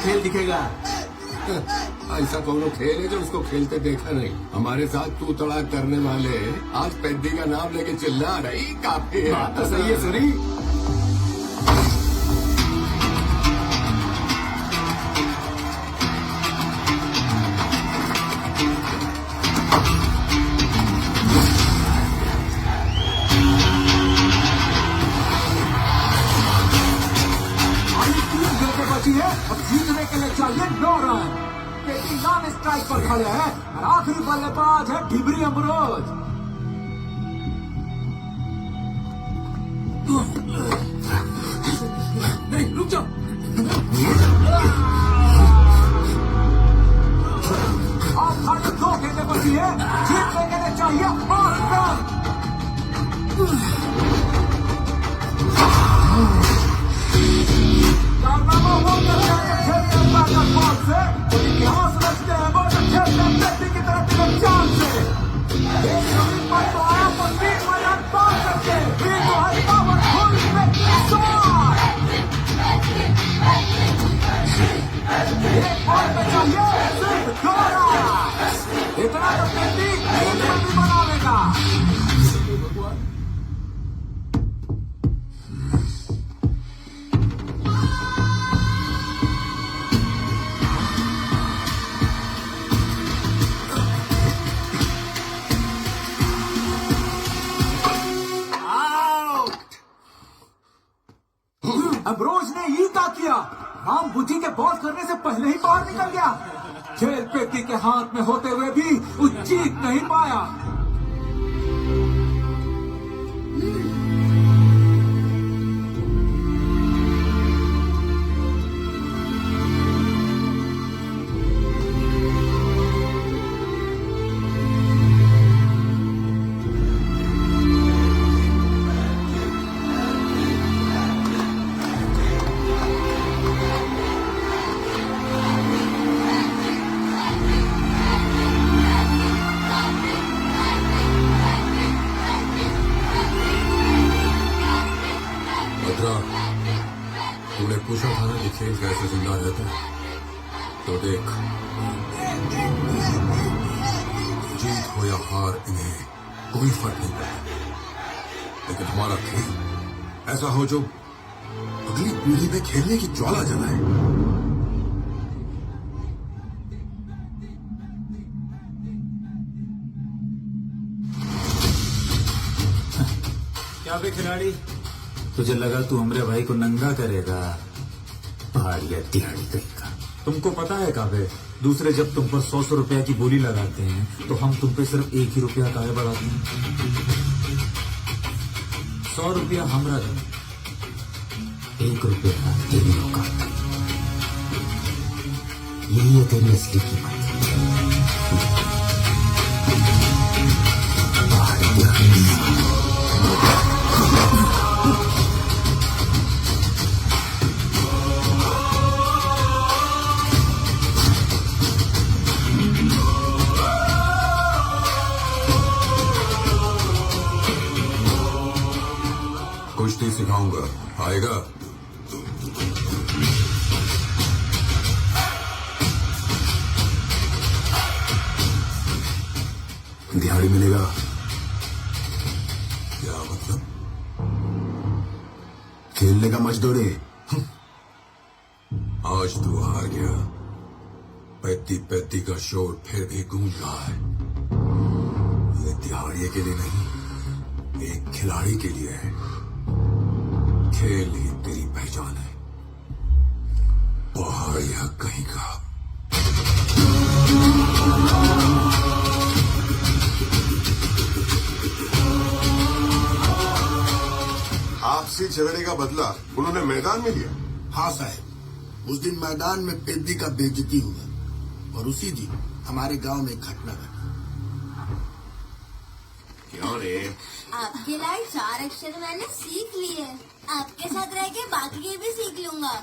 खेल दिखेगा। ऐसा कौन खेल है जो उसको खेलते देखा नहीं। हमारे साथ तू तड़ाक करने वाले आज पेद्दी का नाम लेके चिल्ला रही, काफी है। बात तो सही है सरी। बची है, अब जीतने के लिए चाहिए 9 रन। पेटी नॉन स्ट्राइक पर खड़े हैं और आखिरी बल्लेबाज है ढिबरी अमरोज। नहीं, रुक जाओ। अब खाली 2 गेंदें बची है, जीतने के लिए चाहिए 8 रन। कारनामा वो करते हैं खेलते हैं बैटर बॉल से, और इतिहास रचते हैं वो जो खेलते हैं पेटी की तरफ से जान से। एक जमीन पर तो आया पर 3 मैदान पार करके भी तो है पावरफुल पेटी शॉट। एक बॉल पे चाहिए सिर्फ 2 रन। इतना तो पेटी एक रन भी बनावेगा। अमरोज ने ईटा किया। राम बुद्धि के बॉल करने से पहले ही बाहर निकल गया। खेल पेटी के हाथ में होते हुए भी वो जीत नहीं पाया। तूने पूछा था ना कि खेल कैसे जिंदा रहता है, तो देख, जीत हो या हार इन्हें कोई फर्क नहीं पड़ता, लेकिन हमारा खेल ऐसा हो जो अगली पीढ़ी में खेलने की ज्वाला जलाए। क्या बे खिलाड़ी, तुझे लगा तू हमरे भाई को नंगा करेगा? पहाड़िया दिहाड़ी कहेगा। तुमको पता है काबे, दूसरे जब तुम पर 100 रुपया की बोली लगाते हैं तो हम तुम पे सिर्फ 1 ही रुपया काहे बढ़ाते हैं? 100 रुपया हमरा दो, 1 रुपया तेरी औकात। यही है तेरी असली कीमत। पहाड़ी दिहाड़ी। कुश्ती सिखाऊंगा, आएगा? दिहाड़ी मिलेगा? क्या मतलब? खेलने का मजदूरी? आज तू हार गया। पैती पैती का शोर फिर भी गूंज रहा है। ये दिहाड़िए के लिए नहीं, एक खिलाड़ी के लिए है। खेल ही तेरी पहचान है, पहाड़िया कहीं का। आपसी झगड़े का बदला उन्होंने मैदान में लिया। हाँ साहब, उस दिन मैदान में पेद्दी का बेइज्जती हुआ और उसी दिन हमारे गांव में एक घटना घटी। क्यों रे? आपके लायक 4 अक्षर मैंने सीख लिए। आपके साथ रह के बाकी भी सीख लूंगा।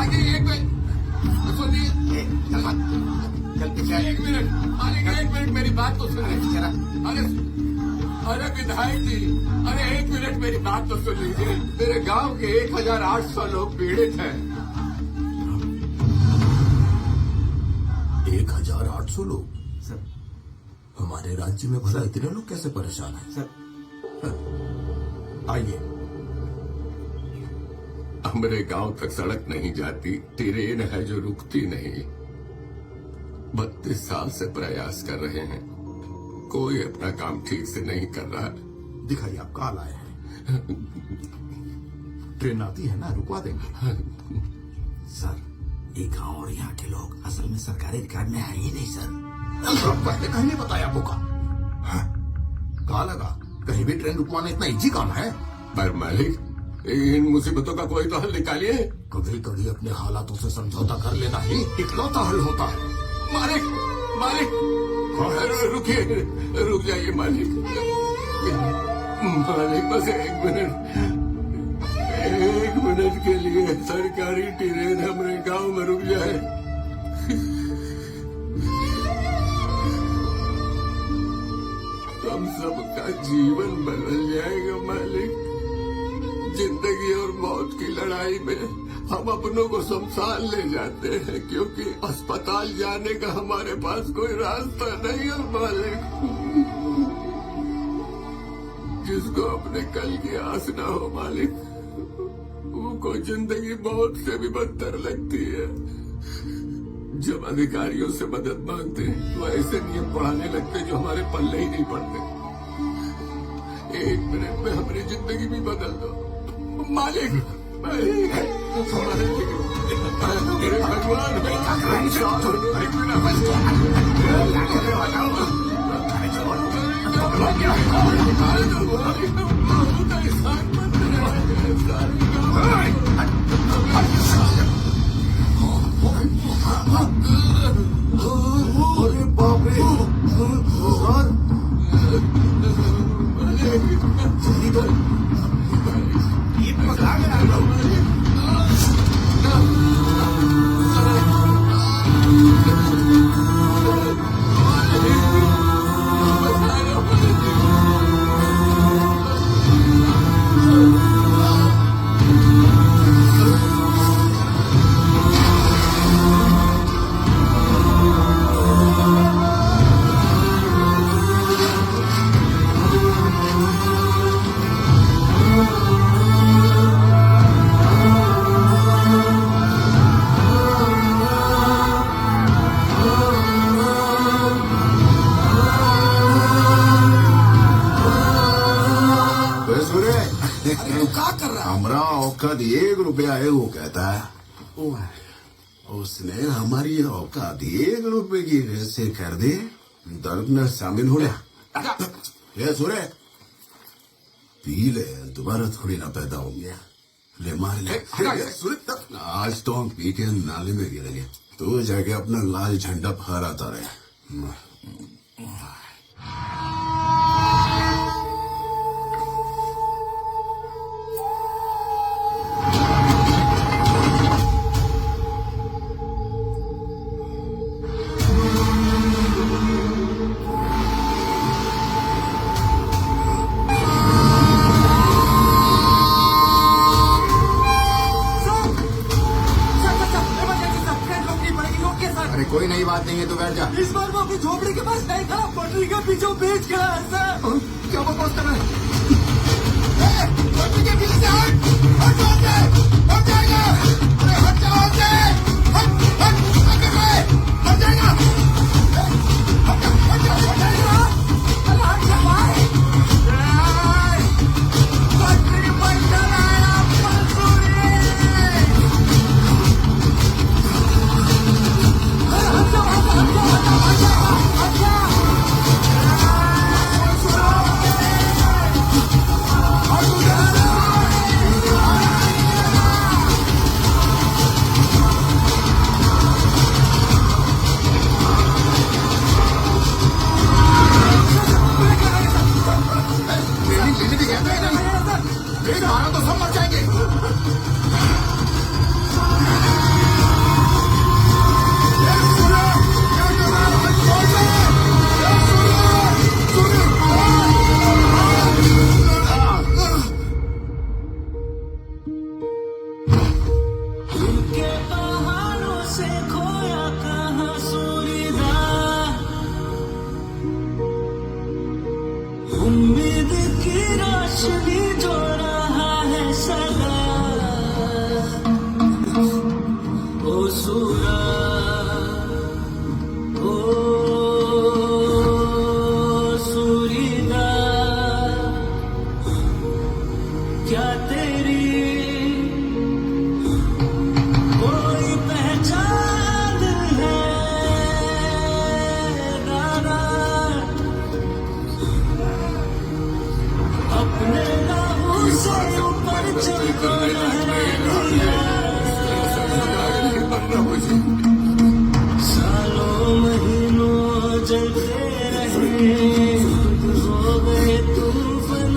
आगे एक मिनट सुनिए। चल पीछे एक मिनट मालिक, एक मिनट मेरी बात तो सुनिए। अरे अरे विधायक जी, अरे एक मिनट मेरी बात तो सुन लीजिए। मेरे गांव के 1800 लोग पीड़ित हैं। 1800 लोग? सर हमारे राज्य में भला इतने लोग कैसे परेशान हैं? सर आइए। हमारे गांव तक सड़क नहीं जाती, ट्रेन है जो रुकती नहीं। 32 साल से प्रयास कर रहे हैं, कोई अपना काम ठीक से नहीं कर रहा। दिखाइए आप कहाँ लाए हैं। ट्रेन आती है ना, रुकवा देंगे। सर ये गांव और यहाँ के लोग असल में सरकारी रिकॉर्ड में है ही नहीं सर। पहले कहीं नहीं बताया आपको का? कहा लगा कहीं भी ट्रेन रुकवाना इतना इजी काम है? पर मालिक, इन मुसीबतों का कोई तो हल निकालिए। कभी कभी अपने हालातों से समझौता कर लेना ही इकलौता हल होता है। मालिक मालिक रुकिए, रुक जाइए मालिक। मालिक बस एक मिनट के लिए सरकारी ट्रेन हमारे गांव में रुक जाए। हम सबका जीवन बदल जाएगा मालिक। जिंदगी और मौत की लड़ाई में हम अपनों को शमशान ले जाते हैं, क्योंकि अस्पताल जाने का हमारे पास कोई रास्ता नहीं है मालिक। जिसको अपने कल की आस ना हो मालिक, वो जिंदगी मौत से भी बदतर लगती है। जब अधिकारियों से मदद मांगते हैं तो ऐसे नियम पढ़ाने लगते जो हमारे पल्ले ही नहीं पड़ते। एक मिनट में हमारी जिंदगी भी बदल दो मालिक। मालिक, मेरे भगवान, बहुत एहसान मंद अरे बाप रे सर, जल्दी तो ये पकड़ा गया। हमारा औकात 1 रुपया है, वो कहता है। उसने हमारी औकात 1 रुपए की वैसे कर दी, दर्द में शामिल हो गया। ये सुरे पी ले, दोबारा थोड़ी ना पैदा होंगे। ले मार ले। आज तो हम पी के नाले में गिरेंगे, तू जाके अपना लाल झंडा फहराता रहे। अरे कोई नई बात नहीं है, तू बैठ जा। इस बार वो अपनी झोपड़ी के पास नहीं खड़ा, पटरी के पीछे बीच खड़ा है सर। क्या बकवास कर रहा है? उम्मीद की रोशनी जो रहा है सदा, ओ सूरज, ओ सूरीदा, क्या तेरी कोई पहचान है दादा, अपने नामों से ऊपर चलकर सालों महीनों जलते रहे, हो गए तूफान,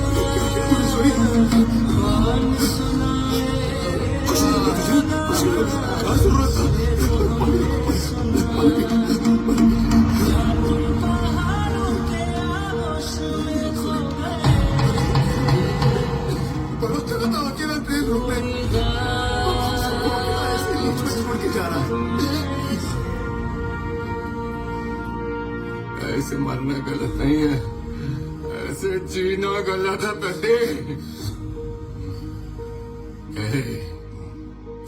कौन सुनाए पहाड़ों के आगोश में खो गए, बहुत जगह तो अकेला ट्रेन रोक रहे हैं। ऐसे बीच में छोड़ के जा रहा है। ऐसे मरना गलत नहीं है, ऐसे जीना गलत है बेटे।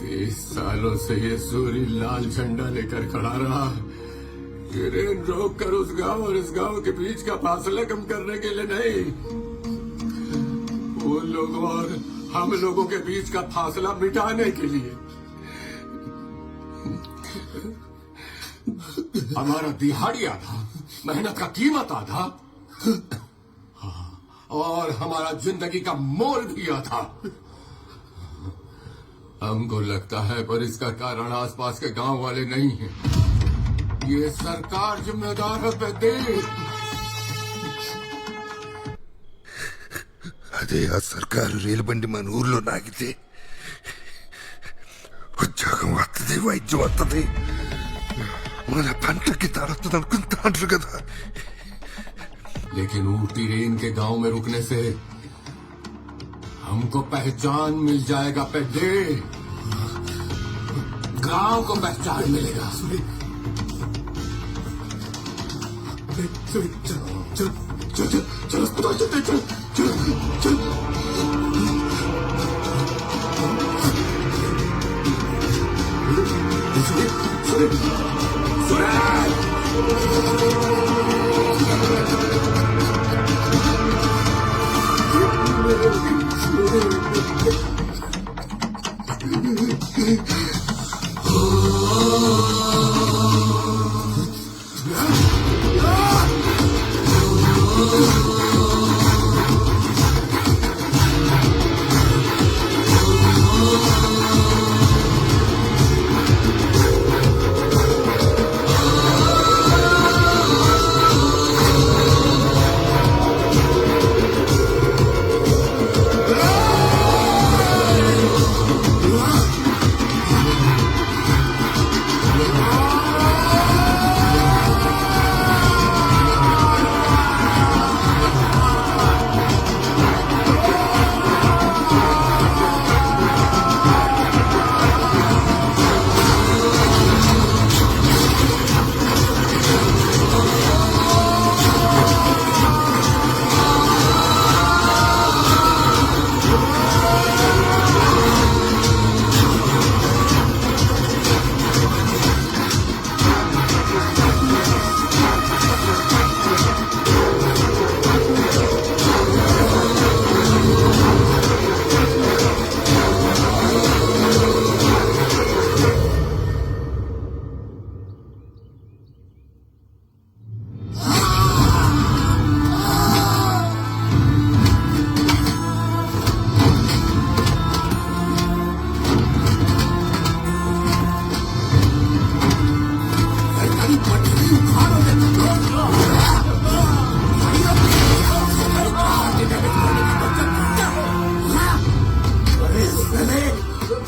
30 सालों से ये सूरी लाल झंडा लेकर खड़ा रहा, ट्रेन रोक कर उस गांव और इस गांव के बीच का फासला कम करने के लिए नहीं, वो लोगों और हम लोगों के बीच का फासला मिटाने के लिए। हमारा दिहाड़िया था, मेहनत का कीमत आधा, और हमारा जिंदगी का मोल भी आधा। हमको लगता है पर इसका कारण आसपास के गांव वाले नहीं हैं, ये सरकार जिम्मेदार है बेटे। అదే ఆ సర్కారు రైలు బండి మన ఊర్లో నాగితే ఉద్యోగం వస్తుంది, వైద్యం వస్తుంది, మన పంటకి తడుతుంది అనుకుంటాండ్రు కదా. लेकिन ऊटी रेन के गांव में रुकने से हमको पहचान मिल जाएगा बेटे, गांव को पहचान मिलेगा। चलो अस्पताल चलते, चल चल चल।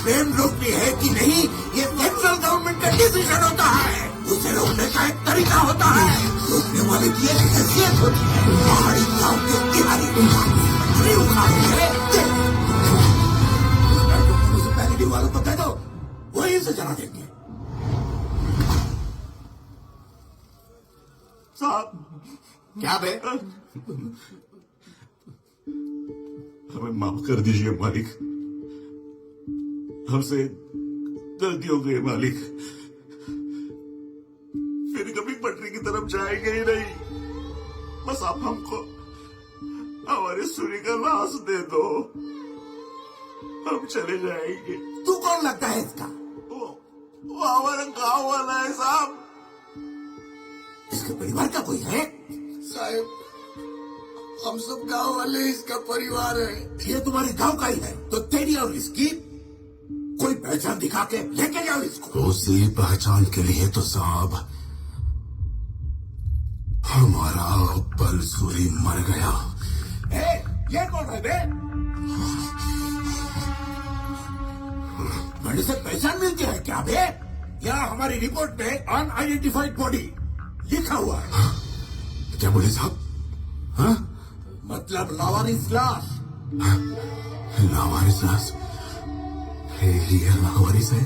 ट्रेन रोकनी है कि नहीं ये सेंट्रल गवर्नमेंट का डिसीजन होता है। उसे रोकने का एक तरीका होता है, रोकने वाले की एक हैसियत होती है। पहाड़ी गांव के तिहारी पटरी उखाड़ेंगे, मुनिसिपैलिटी वालों को कह दो वहीं से जला देंगे। साहब क्या बे हमें माफ कर दीजिए मालिक, हमसे गलती हो गई मालिक, फिर कभी पटरी की तरफ जाएंगे ही नहीं। बस आप हमको हमारे सूर्य का लाश दे दो, हम चले जाएंगे। तू कौन लगता है इसका? वो हमारा गांव वाला है साहब। इसके परिवार का कोई है? साहब, हम सब गांव वाले इसका परिवार है। ये तुम्हारे गांव का ही है तो तेरी और इसकी कोई पहचान दिखा के लेके जाओ इसको। उसी पहचान के लिए तो साहब हमारा अब्बल सूरी मर गया। ये कौन है बे? बड़े से पहचान मिलती है क्या बे? यहाँ हमारी रिपोर्ट में अनआइडेंटिफाइड बॉडी लिखा हुआ है। क्या बोले साहब? हाँ? मतलब लावारिस लाश। लावारिस लाश? ये लावारिस है?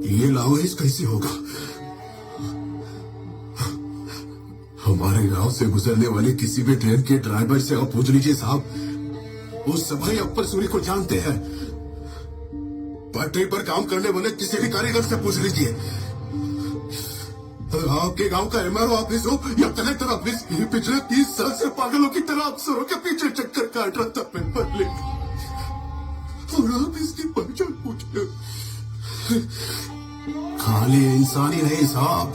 ये लावारिस कैसे होगा? हमारे गांव से गुजरने वाले किसी भी ट्रेन के ड्राइवर से आप पूछ लीजिए साहब, वो सभी अब्बल सूरी को जानते हैं। पटरी पर काम करने वाले किसी भी कारीगर से पूछ लीजिए। आपके गांव का एमआरओ ऑफिस हो या कलेक्टर ऑफिस, ये पिछले 30 साल से पागलों की तरह अफसरों के पीछे चक्कर काट रहा था मैं पहले, और आप इसकी पहचान पूछ रहे। खाली इंसानी नहीं साहब,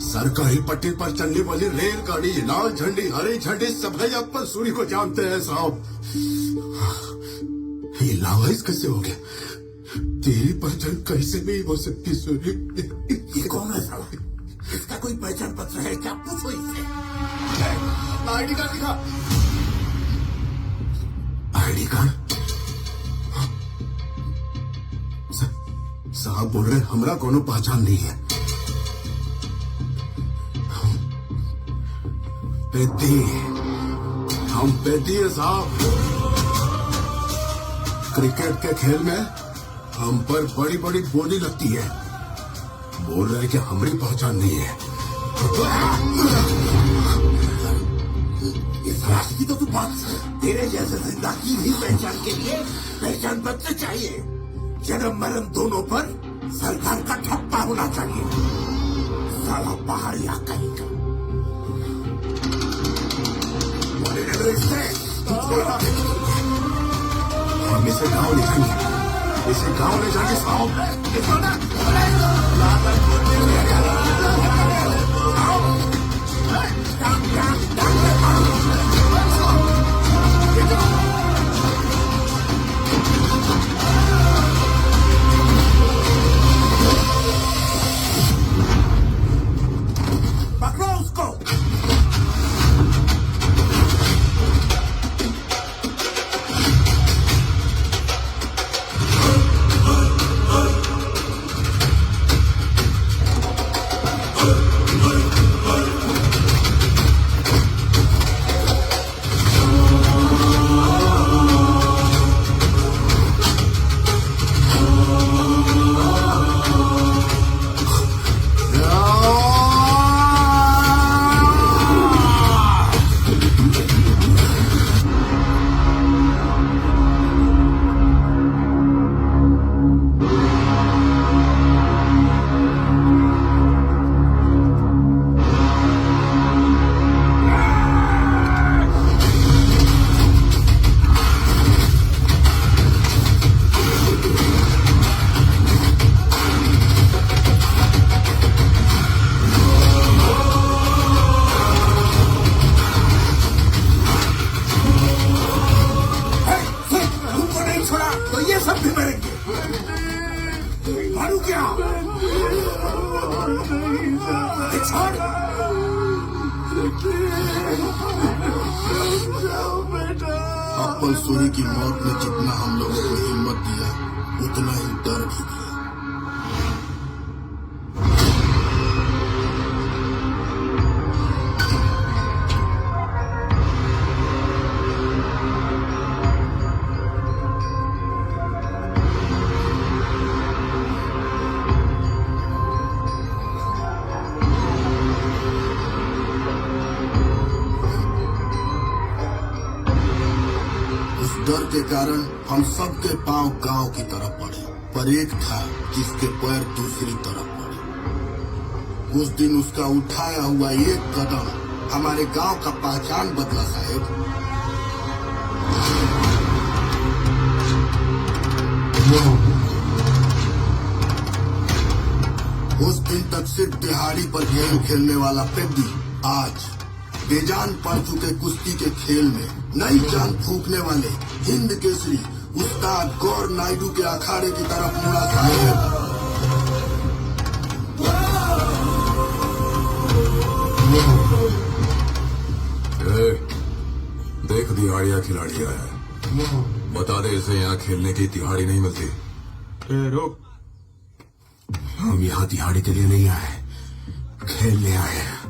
सरकारी पट्टी पर चलने वाली रेलगाड़ी, लाल झंडी, हरी झंडी, सभी अब्बल सूरी को जानते हैं साहब। ये लावारिस कैसे हो गया? तेरी पहचान कैसे नहीं हो सकती सूरी? ये कौन है साला? इसका कोई पहचान पत्र है क्या? पूछो इससे। आईडी कार्ड दिखा। ID card? साहब बोल रहे हमरा कोनो पहचान नहीं है। पेटी, हम पेटी है साहब। क्रिकेट के खेल में हम पर बड़ी बड़ी बॉडी लगती है। बोल रहे कि हमारी पहचान नहीं है। इस राशि की तो तू बात है। तेरे जैसे जिंदा की भी पहचान के लिए पहचान पत्र चाहिए। जन्म मरण दोनों पर सरकार का ठप्पा होना चाहिए। साला बाहर या कहीं का हम इसे गाँव ले जाएंगे, इसे गाँव ले जाएंगे पकड़ो उसको। मारू क्या? छोड़। अब्बल सूरी की मौत ने जितना हम लोगों को हिम्मत दिया, उतना ही डर भी दिया। डर के कारण हम सबके पांव गांव की तरफ बढ़े, पर एक था जिसके पैर दूसरी तरफ बढ़े। उस दिन उसका उठाया हुआ एक कदम हमारे गांव का पहचान बदला साहेब। उस दिन तक सिर्फ दिहाड़ी पर गेम खेलने वाला पेद्दी आज बेजान पड़ चुके कुश्ती के खेल में नई जान फूंकने वाले हिंद केसरी उस्ताद गौर नायडू के अखाड़े की तरफ मुड़ा साहेब। देख दिहाड़िया खिलाड़िया है, बता दे इसे यहाँ खेलने की दिहाड़ी नहीं मिलती। रुक, हम यहाँ दिहाड़ी के लिए नहीं आए, खेलने आए हैं।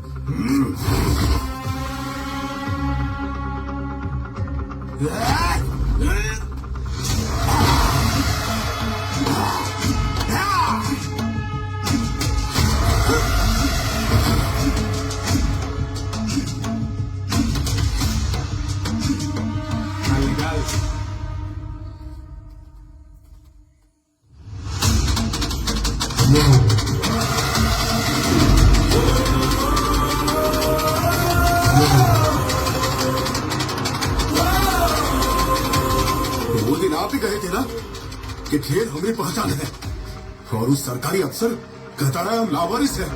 वो दिन आप ही कहे थे ना कि खेल हमें पहचान है, और उस सरकारी अफसर कहता है हम लावारिस है।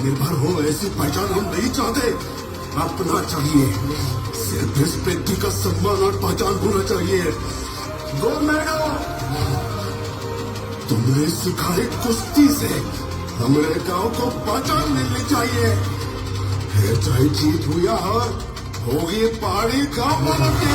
निर्भर हो ऐसी पहचान हम नहीं चाहते। अपना चाहिए, सिर्फ इस व्यक्ति का सम्मान और पहचान होना चाहिए। तुमने सिखाई कुश्ती से हमारे गांव को पहचान मिलनी चाहिए, चाहे जीत हो या हार, होगी पहाड़ी गांव वालों की।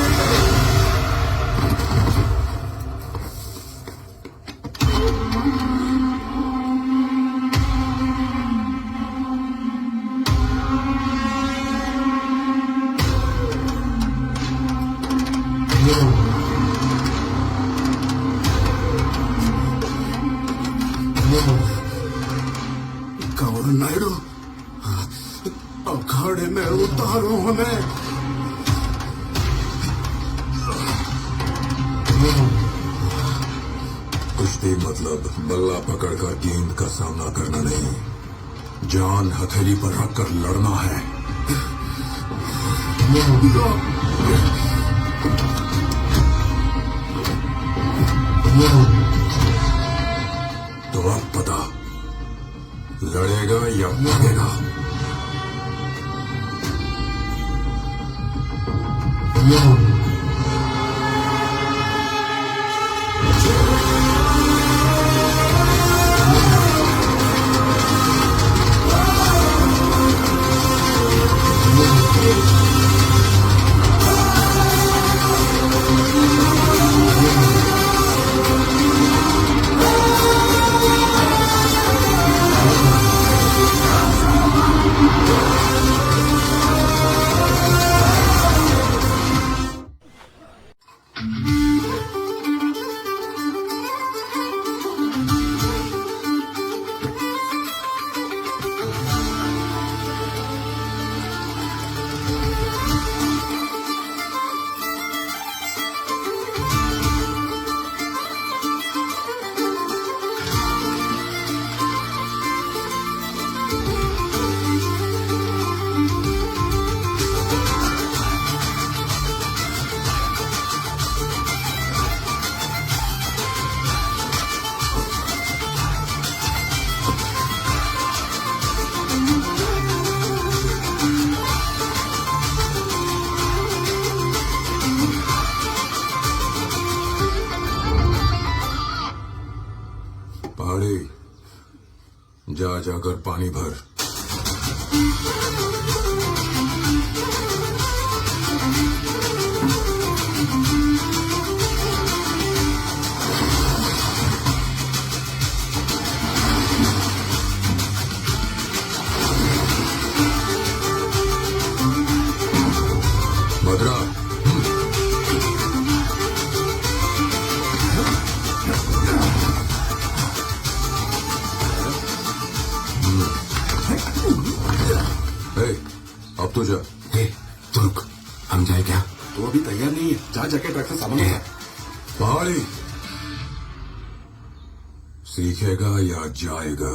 गौर नायडू, अखाड़े में उतारो हमें। कुश्ती मतलब बल्ला पकड़कर गेंद का सामना करना नहीं, जान हथेली पर रखकर लड़ना है। तो अब पता लड़ेगा या भागेगा? जाकर पानी भर। भद्रा, अब तो जा। तो रुक, हम जाए क्या? तो अभी तैयार नहीं है, जा जाके ट्रक से सामान उठा। पहाड़ी सीखेगा या जाएगा?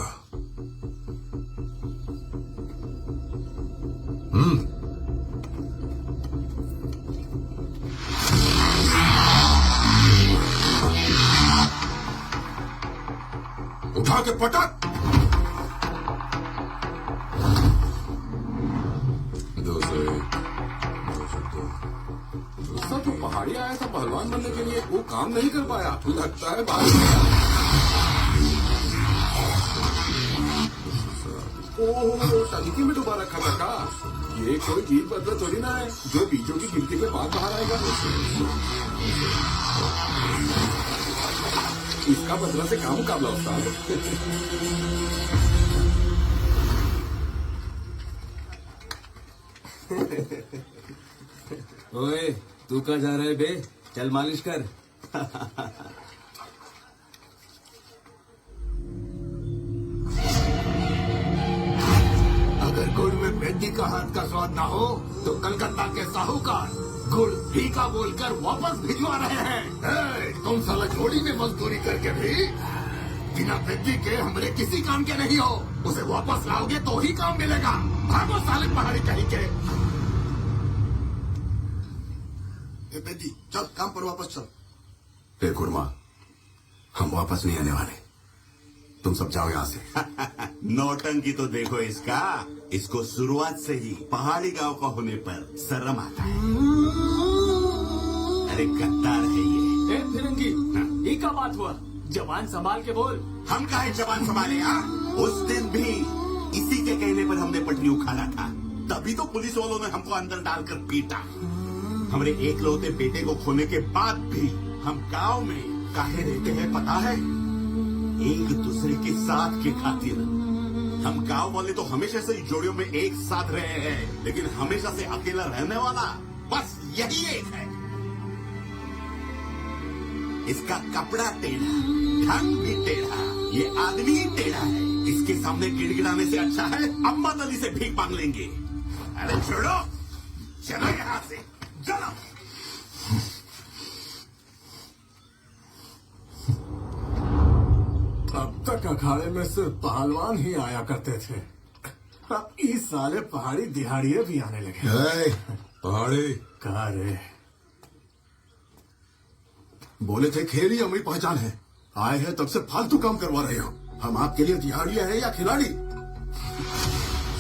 उठा के पटक। 201, 202। गुस्सा तो पहाड़ी आया था पहलवान बनने के लिए, वो काम नहीं कर पाया, लगता है बाहर। ओह, टंकी में दोबारा खड़ा का। ये कोई बीज बदला थोड़ी ना है जो बीजों की गिनती के बाद बाहर आएगा। इसका बदला से काम मुकाबला उस्ताद। ओए, तू कहाँ जा रहा है बे? चल मालिश कर। अगर गुड़ में मेहंदी का हाथ का स्वाद ना हो तो कलकत्ता के साहूकार गुड़ फीका बोलकर वापस भिजवा रहे हैं। तुम साला जोड़ी में मजदूरी करके भी बिना मेहंदी के हमरे किसी काम के नहीं हो। उसे वापस लाओगे तो ही काम मिलेगा। भागो साले पहाड़ी कहीं के। बेदी चल काम पर वापस चल। ए गुरमा, हम वापस नहीं आने वाले, तुम सब जाओ यहाँ से। नौटंकी तो देखो इसका। इसको शुरुआत से ही पहाड़ी गांव का होने पर शर्म आता है। अरे गद्दार है ये। फिरंगी, ये क्या बात हुआ? जवान संभाल के बोल। हम काहे जवान संभाले? उस दिन भी इसी के कहने पर हमने पटनी उखाड़ा था, तभी तो पुलिस वालों ने हमको अंदर डालकर पीटा। हमारे एकलौते बेटे को खोने के बाद भी हम गांव में काहे रहते हैं पता है? एक दूसरे के साथ के खातिर। हम गांव वाले तो हमेशा से जोड़ियों में एक साथ रहे हैं, लेकिन हमेशा से अकेला रहने वाला बस यही एक है। इसका कपड़ा टेढ़ा, ढंग भी टेढ़ा, ये आदमी ही टेढ़ा है। इसके सामने गिड़गिड़ाने से अच्छा है अम्मद अली से भीख मांग लेंगे। अरे छोड़ो, चलो यहाँ से, चलो। अब तक अखाड़े में सिर्फ पहलवान ही आया करते थे, अब इस साले पहाड़ी दिहाड़िए भी आने लगे। पहाड़ी कहा रे? बोले थे खेल ही हमारी पहचान है, आए हैं तब से फालतू काम करवा रहे हो। हम आपके लिए दिहाड़िया है या खिलाड़ी?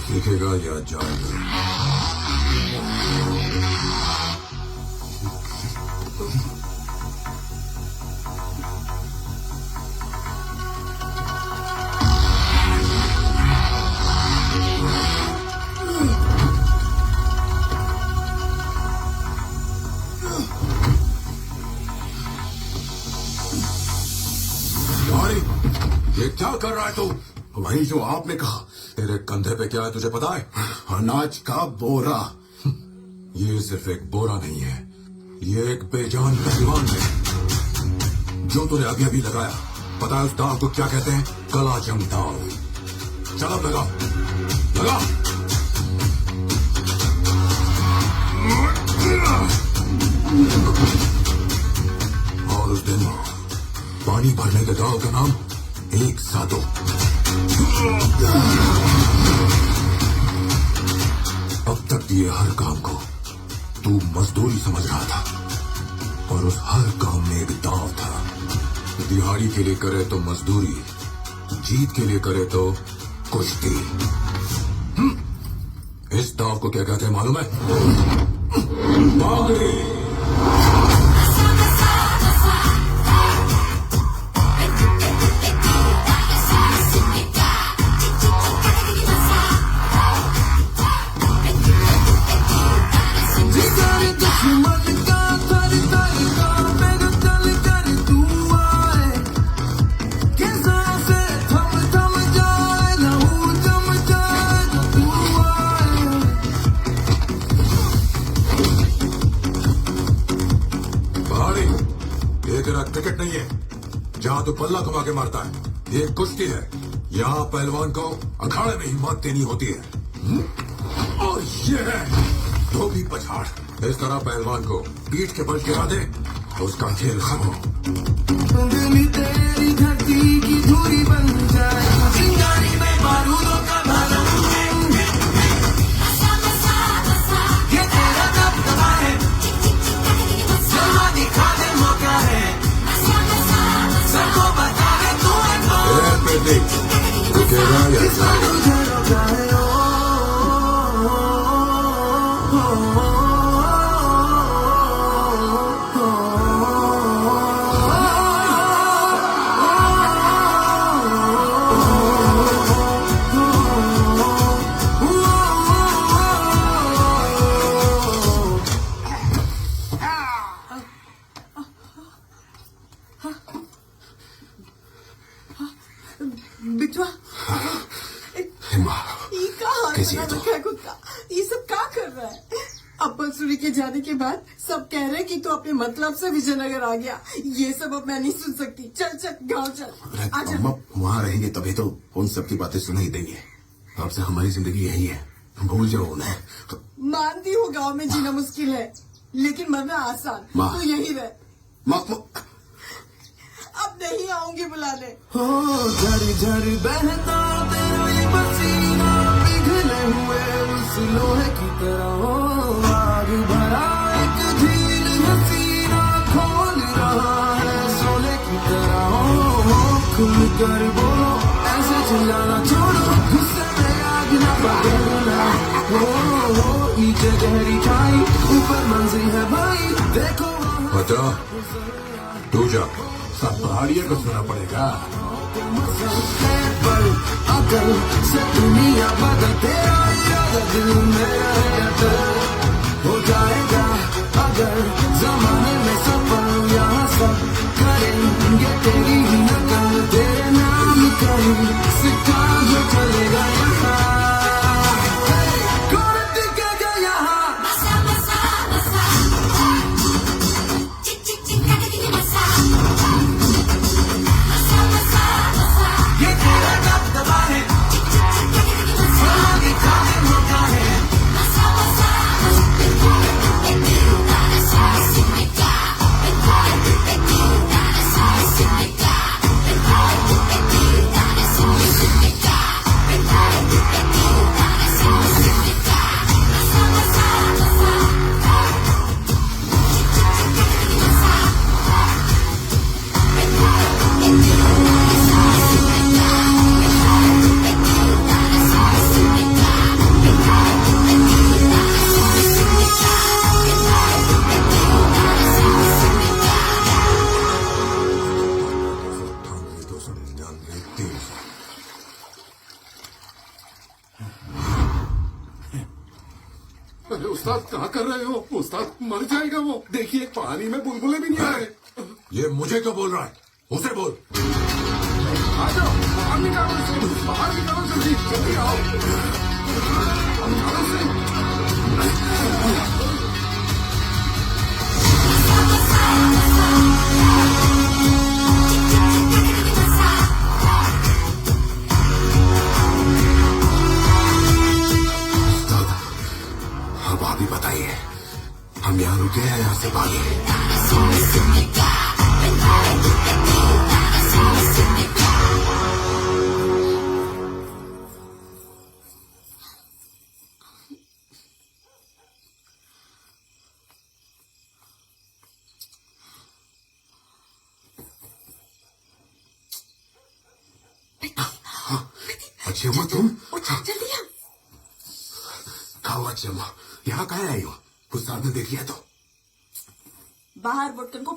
सीखेगा या जाएगा? ये क्या कर रहा है तू? वही जो आपने कहा। तेरे कंधे पे क्या है तुझे पता है? अनाज का बोरा। ये सिर्फ एक बोरा नहीं है, ये एक बेजान पहलवान है जो तूने अभी अभी लगाया। पता है उस दाव को क्या कहते हैं? कला जंग दाव। चल अब लगा, लगा। और उस दिन पानी भरने के दाव का नाम एक साधो। अब तक दिए हर काम को तू मजदूरी समझ रहा था, और उस हर काम में एक दाव था। दिहाड़ी के लिए करे तो मजदूरी, जीत के लिए करे तो कुश्ती। इस दाव को क्या कहते हैं मालूम है? बांगड़ी। क्रिकेट नहीं है जहां तू पल्ला घुमा के मारता है। ये कुश्ती है, यहाँ पहलवान को अखाड़े में ही मौत देनी होती है। और ये है धोबी पछाड़। इस तरह पहलवान को पीठ के बल गिरा दे तो उसका खेल खत्म। उंगली तेरी धरती की धूरी बन जाए, चिंगारी में बारूदों का भरम। ये तेरा दबदबा है, जलवा दिखा दे मौका है, सबको बता दे तू है कौन। रुकेगा या जाएगा? बिटवा हिमा, ये का हाल कैसी बना है तू? रखा है कुत्ता? ये सब क्या कर रहा है? अब्बल सूरी के जाने के बाद सब कह रहे हैं कि तू अपने मतलब से विजयनगर आ गया। ये सब अब मैं नहीं सुन सकती। चल चल गाँव चल। आजा। अम्मा वहाँ रहेंगे तभी तो उन सब की बातें सुनाई देंगी। अब से हमारी जिंदगी यही है, भूल जाओ उन्हें। मानती हूँ गाँव में जीना मुश्किल है, लेकिन मरना आसान। माँ। तू यही रह। माँ, अब नहीं आऊंगी बुलाने। हो झरी झरी बहता तेरा ये पसीना, पिघले हुए उस लोहे की तरह। हो आग भरा एक झील हसीना, खोल रहा है सोने की तरह। हो खुल कर बोलो, ऐसे चिल्लाना छोड़ो, गुस्से में आग न पकड़ना। हो नीचे गहरी खाई, ऊपर मंजिल है भाई, देखो बता तू जा। सब पहाड़ियों को सुना पड़ेगा। पर अकल से दुनिया बदल, तेरा इरादा दिल में रहेगा। हो जाएगा अगर जमाने में सफल, यहाँ सब करेंगे तेरी ही नकल। तेरे नाम कहीं सिक्का जो चलेगा यहाँ, कौन टिकेगा यहाँ? ये तेरा दबदबा है, जलवा दिखा दे मौका है, अरे उस्ताद कहाँ कर रहे हो? उस्ताद मर जाएगा वो। देखिए पानी में बुलबुले भी नहीं आ रहे। ये मुझे क्यों बोल रहा है? उसे बोल। आ जाओ, बाहर निकालो इसे, बाहर निकालो जल्दी, जल्दी आओ। निकालो इसे। अब आप ही बताइए, हम यहाँ रुके हैं, यहाँ से भागे? अच्छी अम्मा तुम? जल्दी आ। खाओ अच्छी अम्मा, यहाँ कहाँ आई हो? उस्ताद ने देखी है तो बाहर बुटकन को